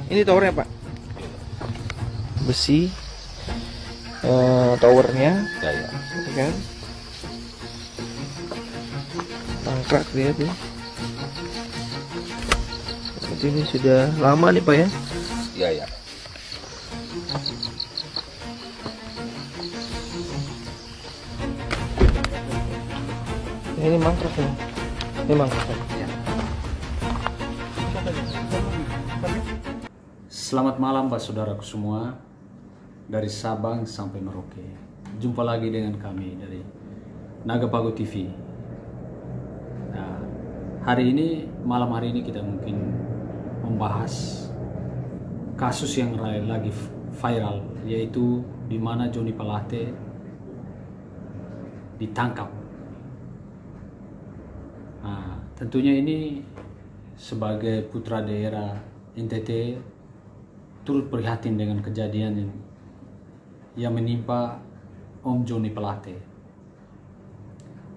Ini towernya Pak, besi towernya, Ya. kan? Tangkrak dia tuh. Seperti ini sudah lama nih Pak ya. Ya. Ini mangkrak ya. Ini mangkrak. Ya. Selamat malam Pak Saudaraku semua, dari Sabang sampai Merauke. Jumpa lagi dengan kami dari Naga Pago TV. Nah, malam hari ini kita mungkin membahas kasus yang lagi viral, yaitu di mana Johnny Plate ditangkap. Nah, tentunya ini sebagai putra daerah NTT turut prihatin dengan kejadian yang menimpa Om Johnny Plate.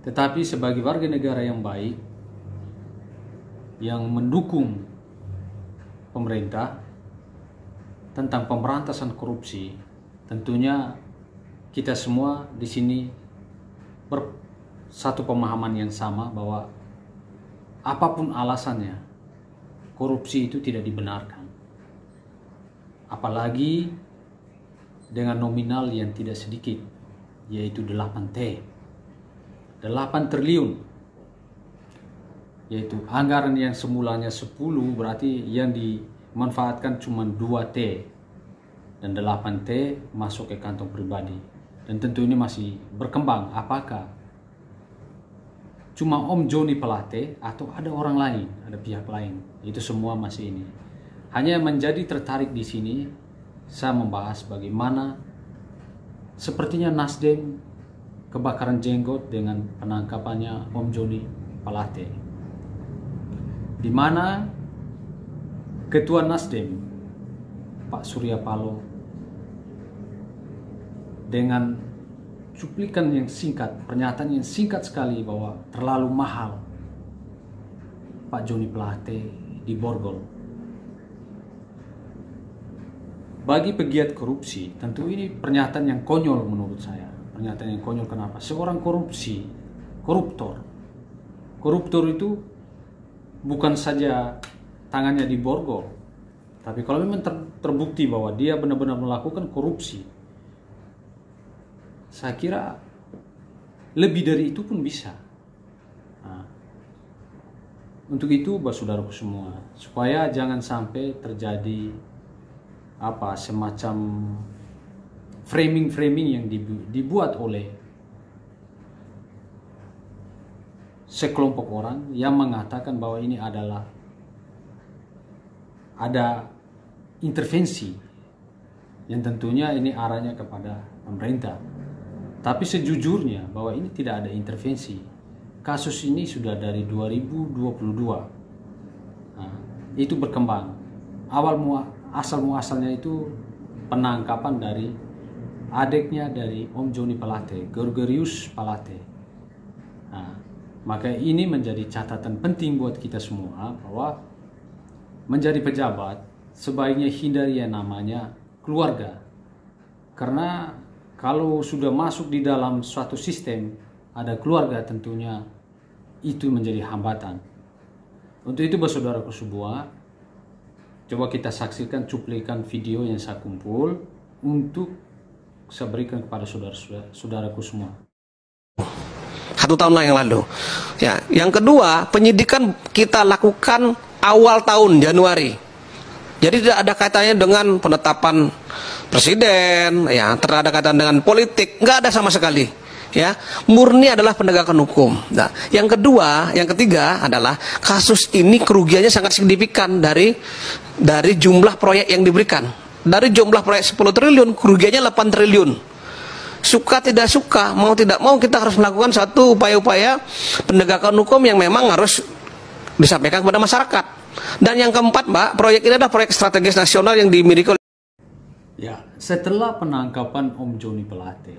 Tetapi sebagai warga negara yang baik, yang mendukung pemerintah tentang pemberantasan korupsi, tentunya kita semua di sini bersatu pemahaman yang sama bahwa apapun alasannya, korupsi itu tidak dibenarkan. Apalagi dengan nominal yang tidak sedikit, yaitu 8T. 8 triliun. Yaitu anggaran yang semulanya 10, berarti yang dimanfaatkan cuma 2T. Dan 8T masuk ke kantong pribadi. Dan tentu ini masih berkembang, apakah cuma Om Johnny Plate atau ada orang lain, ada pihak lain. Itu semua masih ini. Hanya menjadi tertarik di sini, saya membahas bagaimana sepertinya Nasdem kebakaran jenggot dengan penangkapannya Om Johnny Plate. Di mana Ketua Nasdem Pak Surya Paloh dengan cuplikan yang singkat, pernyataan yang singkat sekali bahwa terlalu mahal Pak Johnny Plate diborgol. Bagi pegiat korupsi, tentu ini pernyataan yang konyol menurut saya. Pernyataan yang konyol kenapa? Seorang koruptor itu bukan saja tangannya diborgol, tapi kalau memang terbukti bahwa dia benar-benar melakukan korupsi, saya kira lebih dari itu pun bisa. Nah, untuk itu, saudaraku semua, supaya jangan sampai terjadi semacam framing yang dibuat oleh sekelompok orang yang mengatakan bahwa ini adalah ada intervensi yang tentunya ini arahnya kepada pemerintah. Tapi sejujurnya bahwa ini tidak ada intervensi. Kasus ini sudah dari 2022. Nah, itu berkembang. Asal muasalnya itu penangkapan dari adiknya dari Om Johnny Plate, Gregorius Plate. Nah, maka ini menjadi catatan penting buat kita semua bahwa menjadi pejabat sebaiknya hindari yang namanya keluarga. Karena kalau sudah masuk di dalam suatu sistem, ada keluarga, tentunya itu menjadi hambatan. Untuk itu, saudaraku semua, coba kita saksikan cuplikan video yang saya kumpul untuk saya berikan kepada saudaraku semua. 1 tahun yang lalu. Ya, yang kedua, penyidikan kita lakukan awal tahun Januari. Jadi tidak ada kaitannya dengan penetapan presiden, ya, tidak ada kaitan dengan politik, nggak ada sama sekali. Ya, murni adalah penegakan hukum. Nah, yang ketiga adalah kasus ini kerugiannya sangat signifikan dari jumlah proyek yang diberikan. Dari jumlah proyek 10 triliun, kerugiannya 8 triliun. Suka tidak suka, mau tidak mau kita harus melakukan satu upaya-upaya penegakan hukum yang memang harus disampaikan kepada masyarakat. Dan yang keempat, Mbak, proyek ini adalah proyek strategis nasional yang dimiliki oleh... Ya, setelah penangkapan Om Johnny Plate,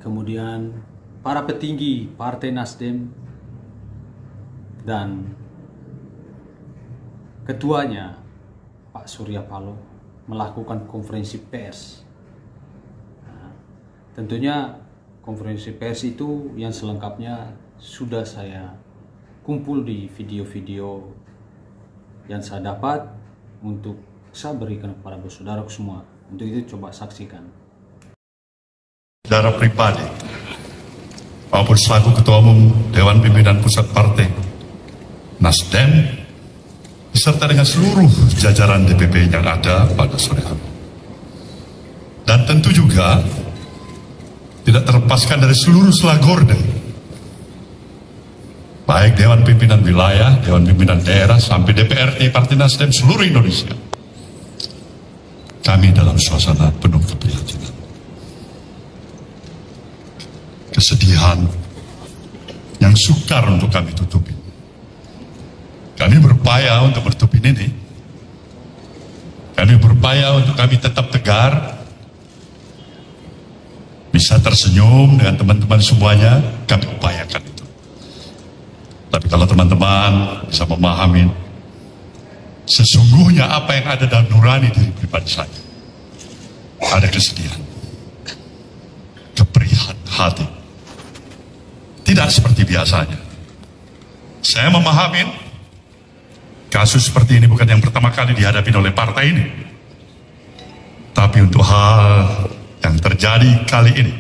kemudian para petinggi Partai Nasdem dan ketuanya Pak Surya Paloh melakukan konferensi pers. Nah, tentunya konferensi pers itu yang selengkapnya sudah saya kumpul di video-video yang saya dapat untuk saya berikan kepada saudaraku semua. Untuk itu coba saksikan. Secara pribadi maupun selaku Ketua Umum Dewan Pimpinan Pusat Partai Nasdem beserta dengan seluruh jajaran DPP yang ada pada sore hari. Dan tentu juga tidak terlepaskan dari seluruh selagorde, baik Dewan Pimpinan Wilayah, Dewan Pimpinan Daerah, sampai DPRD Partai Nasdem seluruh Indonesia. Kami dalam suasana penuh keprihatinan, kesedihan yang sukar untuk kami tutupi. Kami berupaya untuk menutupi ini. Kami berupaya untuk kami tetap tegar, bisa tersenyum dengan teman-teman semuanya. Kami upayakan itu. Tapi kalau teman-teman bisa memahami sesungguhnya apa yang ada dalam nurani diri pribadi saya, ada kesedihan, keperihan hati. Tidak seperti biasanya. Saya memahami kasus seperti ini bukan yang pertama kali dihadapi oleh partai ini. Tapi untuk hal yang terjadi kali ini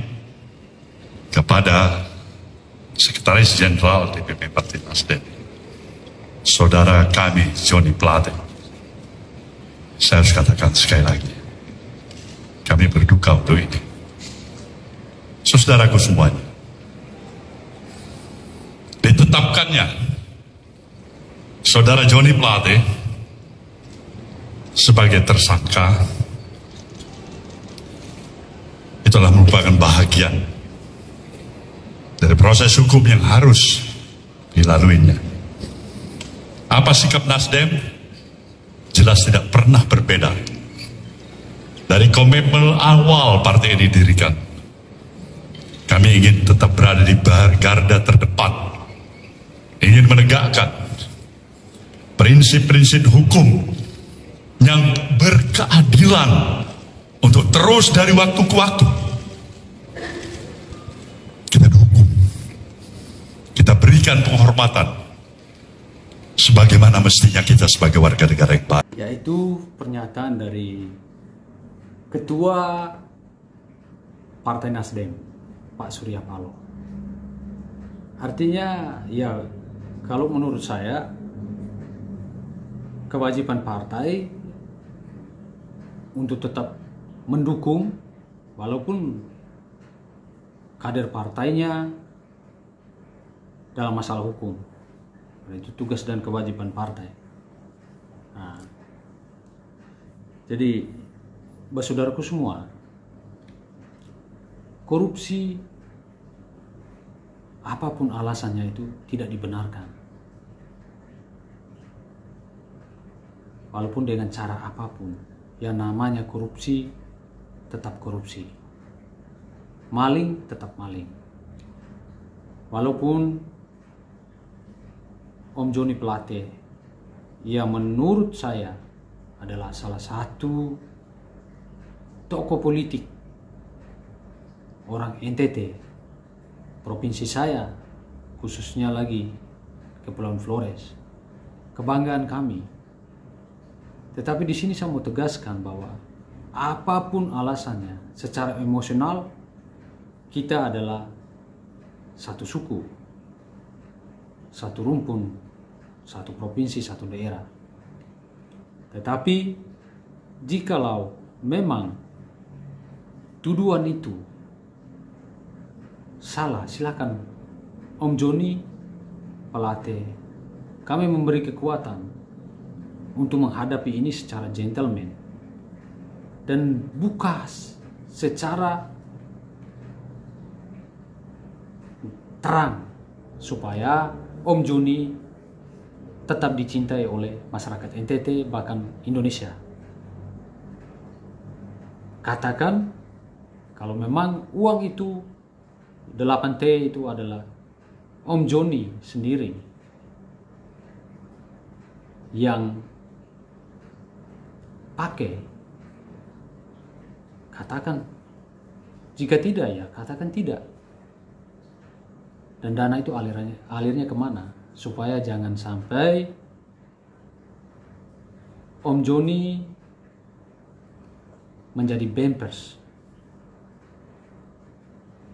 kepada Sekretaris Jenderal DPP Partai Nasdem, saudara kami Joni Plate, saya harus katakan sekali lagi, kami berduka untuk ini. Saudaraku semuanya, ditetapkannya saudara Joni Plate sebagai tersangka itulah merupakan bahagian dari proses hukum yang harus dilaluinya. Apa sikap Nasdem? Jelas tidak pernah berbeda dari komitmen awal partai ini didirikan. Kami ingin tetap berada di garda terdepan, ingin menegakkan prinsip-prinsip hukum yang berkeadilan untuk terus dari waktu ke waktu kita dukung, kita berikan penghormatan sebagaimana mestinya kita sebagai warga negara yang baik. Yaitu pernyataan dari Ketua Partai Nasdem, Pak Surya Paloh. Artinya ya, kalau menurut saya kewajiban partai untuk tetap mendukung walaupun kader partainya dalam masalah hukum. Itu tugas dan kewajiban partai. Nah, jadi saudaraku semua, korupsi apapun alasannya itu tidak dibenarkan. Walaupun dengan cara apapun, yang namanya korupsi tetap korupsi, maling tetap maling. Walaupun Om Joni Plate yang menurut saya adalah salah satu tokoh politik orang NTT, provinsi saya, khususnya lagi Kepulauan Flores, kebanggaan kami. Tetapi di sini saya mau tegaskan bahwa apapun alasannya, secara emosional kita adalah satu suku, satu rumpun, satu provinsi, satu daerah. Tetapi jikalau memang tuduhan itu salah, silakan Om Joni Plate, kami memberi kekuatan untuk menghadapi ini secara gentleman dan buka secara terang supaya Om Joni tetap dicintai oleh masyarakat NTT bahkan Indonesia. Katakan kalau memang uang itu 8T itu adalah Om Joni sendiri yang pakai? Katakan, jika tidak ya katakan tidak. Dan dana itu alirnya kemana? Supaya jangan sampai Om Joni menjadi bumpers.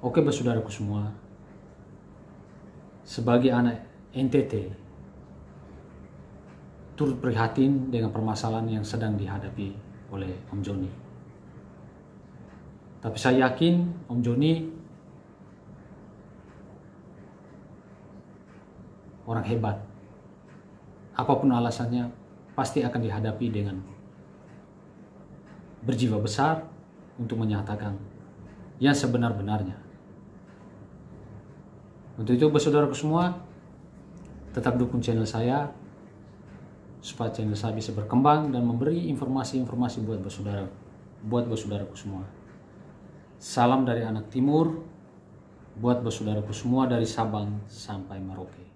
Oke, saudaraku semua, sebagai anak NTT, turut prihatin dengan permasalahan yang sedang dihadapi oleh Om Joni. Tapi saya yakin Om Joni orang hebat. Apapun alasannya, pasti akan dihadapi dengan berjiwa besar untuk menyatakan yang sebenar-benarnya. Untuk itu, saudaraku semua, tetap dukung channel saya supaya channel saya bisa berkembang dan memberi informasi-informasi buat saudaraku semua. Salam dari anak timur buat saudaraku semua dari Sabang sampai Merauke.